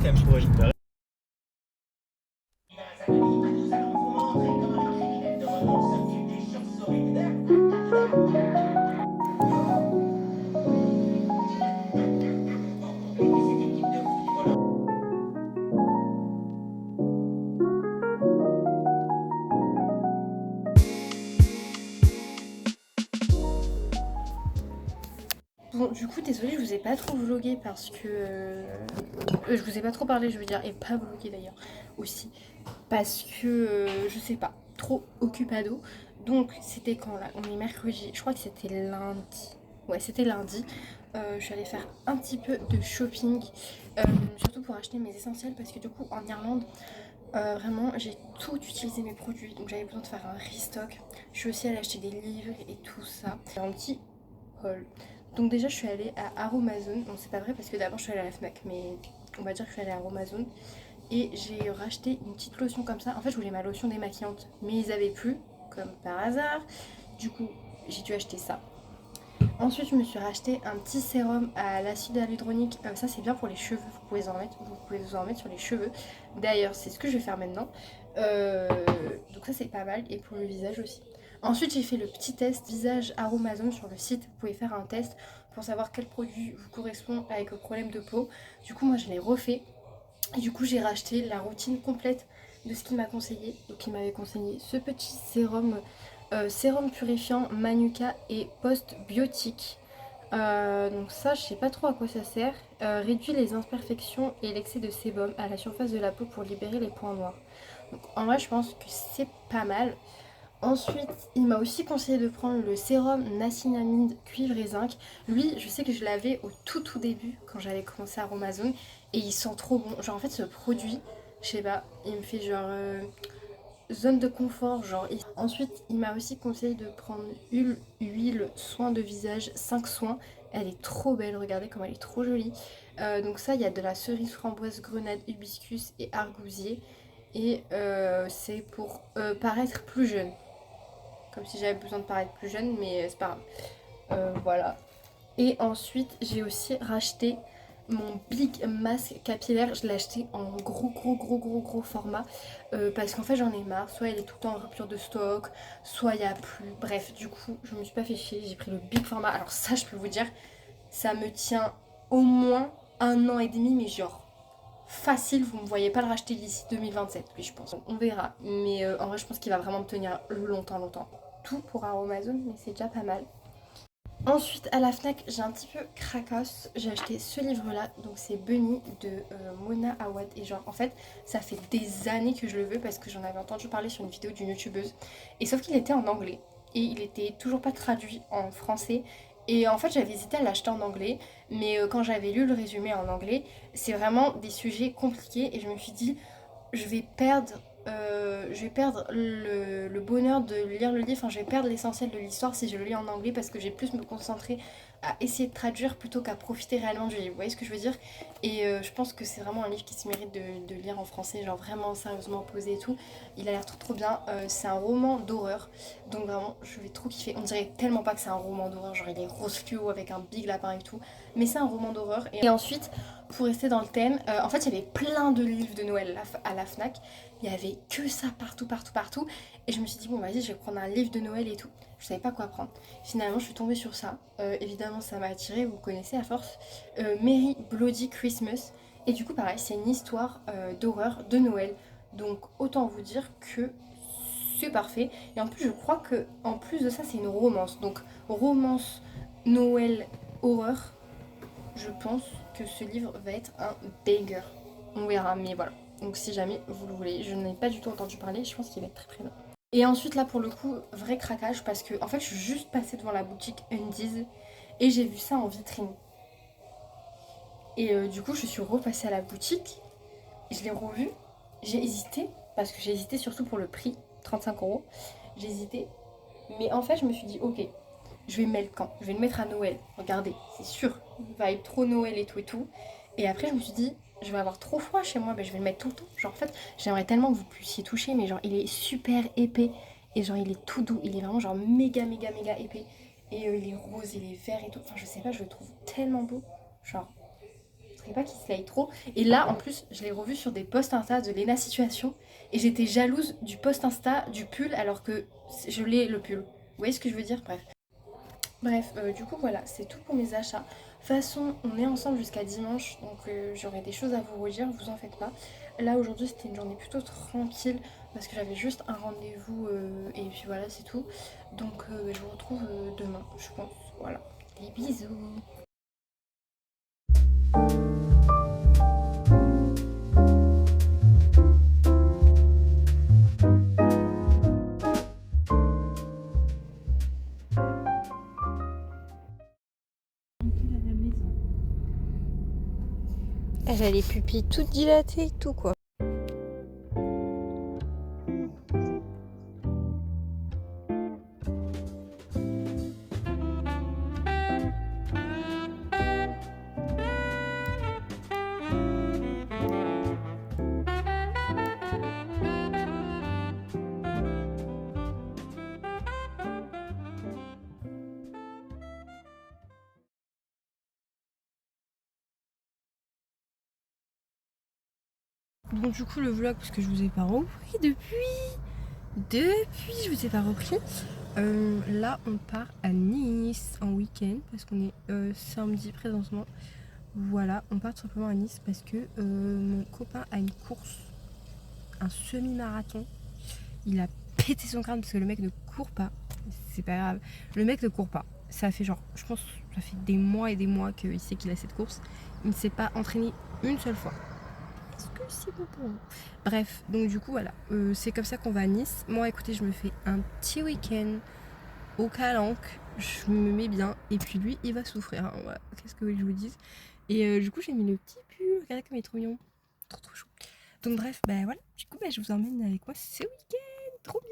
système pour récupérer. Bon, du coup, désolée, je vous ai pas trop vlogué parce que. Je vous ai pas trop parlé, je veux dire, et pas vlogué d'ailleurs aussi. Parce que, je sais pas, trop occupado. Donc, c'était quand là? On est mercredi, je crois que c'était lundi. Ouais, c'était lundi. Je suis allée faire un petit peu de shopping, surtout pour acheter mes essentiels parce que du coup, en Irlande, vraiment, j'ai tout utilisé mes produits, donc j'avais besoin de faire un restock. Je suis aussi allée acheter des livres et tout ça. Un petit haul. Donc déjà, je suis allée à Aromazone. Bon, c'est pas vrai parce que d'abord, je suis allée à la Fnac, mais on va dire que je suis allée à Aromazone. Et j'ai racheté une petite lotion comme ça. En fait, je voulais ma lotion démaquillante, mais ils avaient plus, comme par hasard. Du coup, j'ai dû acheter ça. Ensuite, je me suis racheté un petit sérum à l'acide hyaluronique. Ça, c'est bien pour les cheveux. Vous pouvez vous en mettre sur les cheveux. D'ailleurs, c'est ce que je vais faire maintenant. Euh, donc ça, c'est pas mal. Et pour le visage aussi. Ensuite, j'ai fait le petit test visage Aromazone sur le site. Vous pouvez faire un test pour savoir quel produit vous correspond avec vos problèmes de peau. Du coup, moi, je l'ai refait. Et du coup, j'ai racheté la routine complète de ce qu'il m'a conseillé. Donc, il m'avait conseillé ce petit sérum, sérum purifiant Manuka et post-biotique. Donc ça, je sais pas trop à quoi ça sert. Réduit les imperfections et l'excès de sébum à la surface de la peau pour libérer les points noirs. Donc en vrai, je pense que c'est pas mal. Ensuite, il m'a aussi conseillé de prendre le sérum niacinamide cuivre et zinc. Lui, je sais que je l'avais au tout début quand j'avais commencé à Amazon et il sent trop bon. Genre en fait ce produit, je sais pas, il me fait genre zone de confort genre. Ensuite, il m'a aussi conseillé de prendre huile soin de visage 5 soins. Elle est trop belle, regardez comme elle est trop jolie. Donc ça, il y a de la cerise framboise, grenade, hibiscus et argousier. Et c'est pour paraître plus jeune. Comme si j'avais besoin de paraître plus jeune, mais c'est pas grave. Voilà. Et ensuite, j'ai aussi racheté mon Big Mask capillaire. Je l'ai acheté en gros format. Parce qu'en fait, j'en ai marre. Soit elle est tout le temps en rupture de stock, soit il n'y a plus. Bref, du coup, je me suis pas fait chier. J'ai pris le Big format. Alors, ça, je peux vous dire, ça me tient au moins 1 an et demi, mais genre. Facile, vous ne me voyez pas le racheter d'ici 2027, oui, je pense. On verra. Mais en vrai, je pense qu'il va vraiment me tenir longtemps. Tout pour Aromazone, mais c'est déjà pas mal. Ensuite, à la Fnac, j'ai un petit peu cracos. J'ai acheté ce livre-là, donc c'est Bunny de Mona Awad. Et genre, en fait, ça fait des années que je le veux parce que j'en avais entendu parler sur une vidéo d'une youtubeuse. Et sauf qu'il était en anglais et il était toujours pas traduit en français. Et en fait, j'avais hésité à l'acheter en anglais, mais quand j'avais lu le résumé en anglais, c'est vraiment des sujets compliqués et je me suis dit, je vais perdre le bonheur de lire le livre, enfin je vais perdre l'essentiel de l'histoire si je le lis en anglais parce que j'ai plus me concentrer à essayer de traduire plutôt qu'à profiter réellement du livre. Vous voyez ce que je veux dire? Et je pense que c'est vraiment un livre qui se mérite de lire en français, genre vraiment sérieusement posé et tout. Il a l'air trop bien. C'est un roman d'horreur, donc vraiment je vais trop kiffer. On dirait tellement pas que c'est un roman d'horreur, genre il est rose fluo avec un big lapin et tout, mais c'est un roman d'horreur. Et ensuite, pour rester dans le thème, en fait il y avait plein de livres de Noël à la Fnac. Il y avait que ça partout. Et je me suis dit, bon, vas-y, je vais prendre un livre de Noël et tout. Je savais pas quoi prendre. Finalement, je suis tombée sur ça. Évidemment, ça m'a attirée, vous connaissez à force. Merry Bloody Christmas. Et du coup, pareil, c'est une histoire d'horreur de Noël. Donc, autant vous dire que c'est parfait. Et en plus, je crois que en plus de ça, c'est une romance. Donc, romance, Noël, horreur. Je pense que ce livre va être un banger. On verra, mais voilà. Donc si jamais vous le voulez, je n'en ai pas du tout entendu parler, je pense qu'il va être très bien. Et ensuite là pour le coup, vrai craquage parce que en fait je suis juste passée devant la boutique Undies et j'ai vu ça en vitrine. Et du coup je suis repassée à la boutique, je l'ai revu, j'ai hésité, parce que j'ai hésité surtout pour le prix, 35 €, j'ai hésité. Mais en fait je me suis dit ok, je vais me mettre quand? Je vais le mettre à Noël. Regardez, c'est sûr. Il va être trop Noël et tout et tout. Et après, je me suis dit, je vais avoir trop froid chez moi, ben, je vais le mettre tout le temps. Genre, en fait, j'aimerais tellement que vous puissiez toucher, mais genre, il est super épais. Et genre, il est tout doux. Il est vraiment genre méga épais. Et il est rose, il est vert et tout. Enfin, je sais pas, je le trouve tellement beau. Genre, voudrais pas qu'il slay trop. Et là, en plus, je l'ai revu sur des posts Insta de Lena Situation. Et j'étais jalouse du post Insta du pull alors que je l'ai le pull. Vous voyez ce que je veux dire? Bref, du coup voilà, c'est tout pour mes achats. De toute façon, on est ensemble jusqu'à dimanche, donc j'aurai des choses à vous redire, vous en faites pas. Là aujourd'hui c'était une journée plutôt tranquille parce que j'avais juste un rendez-vous et puis voilà c'est tout. Donc je vous retrouve demain, je pense. Voilà. Des bisous. Elle a les pupilles toutes dilatées et tout quoi. Bon du coup le vlog parce que je vous ai pas repris depuis je vous ai pas repris. Là on part à Nice en week-end parce qu'on est samedi présentement. Voilà, on part tout simplement à Nice parce que mon copain a une course, un semi-marathon. Il a pété son crâne parce que le mec ne court pas. C'est pas grave, le mec ne court pas. Ça fait genre, je pense, ça fait des mois et des mois qu'il sait qu'il a cette course. Il ne s'est pas entraîné une seule fois. Est-ce que c'est bon pour vous? Bref, donc du coup voilà, c'est comme ça qu'on va à Nice. Moi écoutez, je me fais un petit week-end au Calanque, je me mets bien, et puis lui il va souffrir, hein, voilà. Qu'est-ce que vous voulez que je vous dise. Et du coup j'ai mis le petit pull, regardez comme il est trop mignon, trop chou. Donc bref, bah voilà, du coup bah, je vous emmène avec moi ce week-end, trop bien.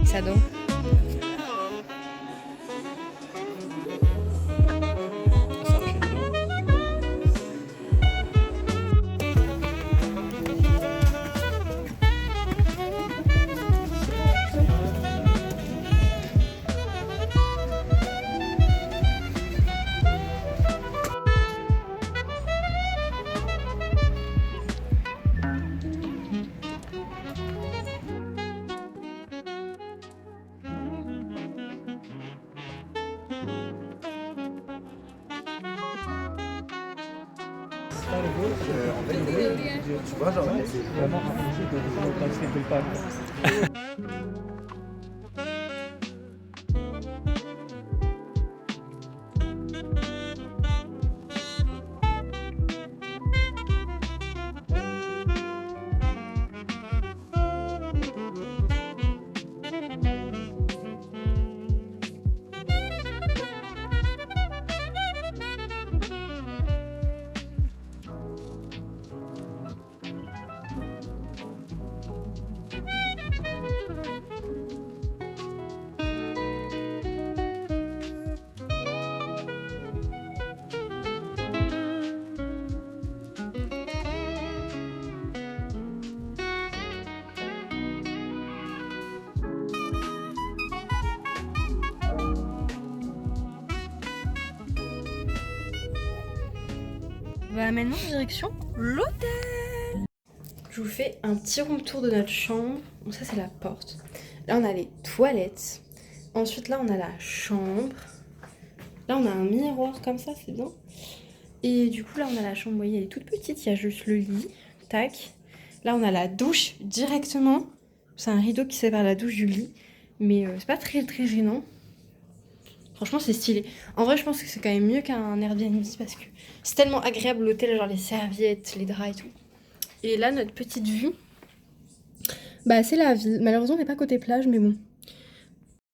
Ça donc. Tu vois, genre, c'est vraiment rapproché de l'intensité de pas. Bah maintenant direction l'hôtel. Je vous fais un petit room tour de notre chambre. Bon, ça c'est la porte. Là on a les toilettes. Ensuite là on a la chambre. Là on a un miroir comme ça, c'est bien. Et du coup là on a la chambre, vous voyez elle est toute petite, il y a juste le lit. Tac. Là on a la douche directement. C'est un rideau qui sépare la douche du lit. Mais c'est pas très gênant. Franchement, c'est stylé. En vrai, je pense que c'est quand même mieux qu'un Airbnb parce que c'est tellement agréable l'hôtel, genre les serviettes, les draps et tout. Et là, notre petite vue, bah c'est la ville. Malheureusement, on n'est pas côté plage, mais bon.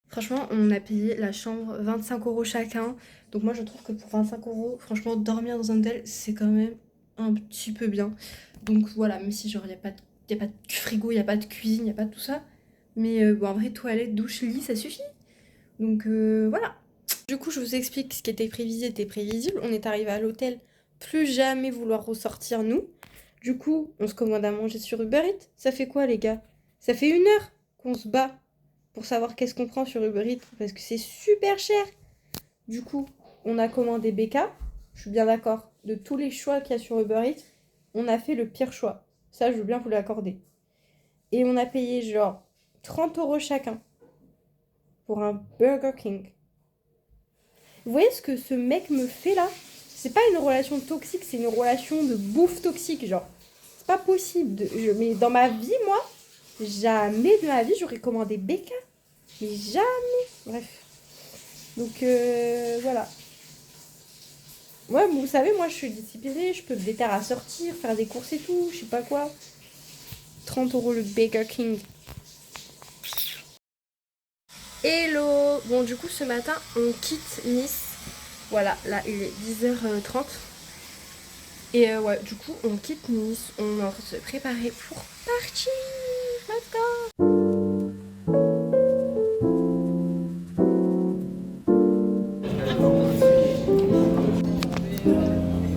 Franchement, on a payé la chambre 25 € chacun. Donc moi, je trouve que pour 25 €, franchement, dormir dans un hôtel, c'est quand même un petit peu bien. Donc voilà, même si genre, il n'y a pas de frigo, il n'y a pas de cuisine, il n'y a pas de tout ça. Mais bon, en vrai, toilette, douche, lit, ça suffit. Donc voilà. Du coup, je vous explique ce qui était prévisible était prévisible. On est arrivé à l'hôtel, plus jamais vouloir ressortir, nous. Du coup, on se commande à manger sur Uber Eats. Ça fait quoi, les gars? Ça fait 1 heure qu'on se bat pour savoir qu'est-ce qu'on prend sur Uber Eats parce que c'est super cher. Du coup, on a commandé BK. Je suis bien d'accord. De tous les choix qu'il y a sur Uber Eats, on a fait le pire choix. Ça, je veux bien vous l'accorder. Et on a payé genre 30 € chacun pour un Burger King. Vous voyez ce que ce mec me fait là? C'est pas une relation toxique, c'est une relation de bouffe toxique, genre. C'est pas possible. Mais dans ma vie, moi, jamais de ma vie, j'aurais commandé BK. Mais jamais. Bref. Donc, voilà. Ouais, vous savez, moi, je suis disciplinée, je peux me déterre à sortir, faire des courses et tout, je sais pas quoi. 30 € le Burger King. Hello! Bon, du coup, ce matin, on quitte Nice. Voilà, là, il est 10h30. Et ouais, du coup, on quitte Nice. On est en train de se préparer pour partir. Let's go!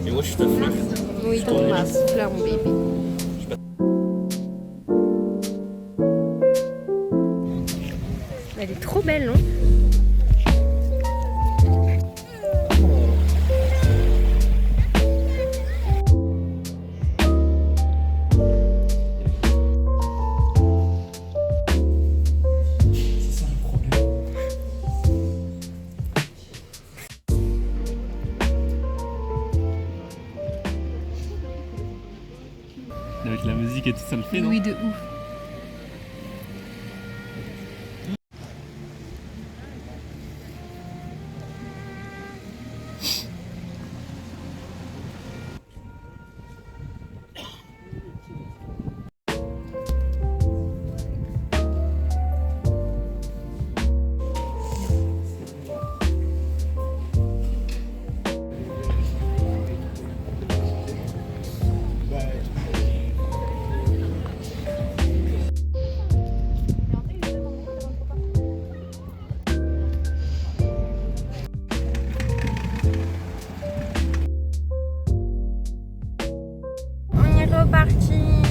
Et moi, je suis ta fleur. Oui, dans ma fleur, mon bébé. Elle est trop belle, non? Avec la musique et tout ça le fait, non? Oui, de ouf. On est reparti.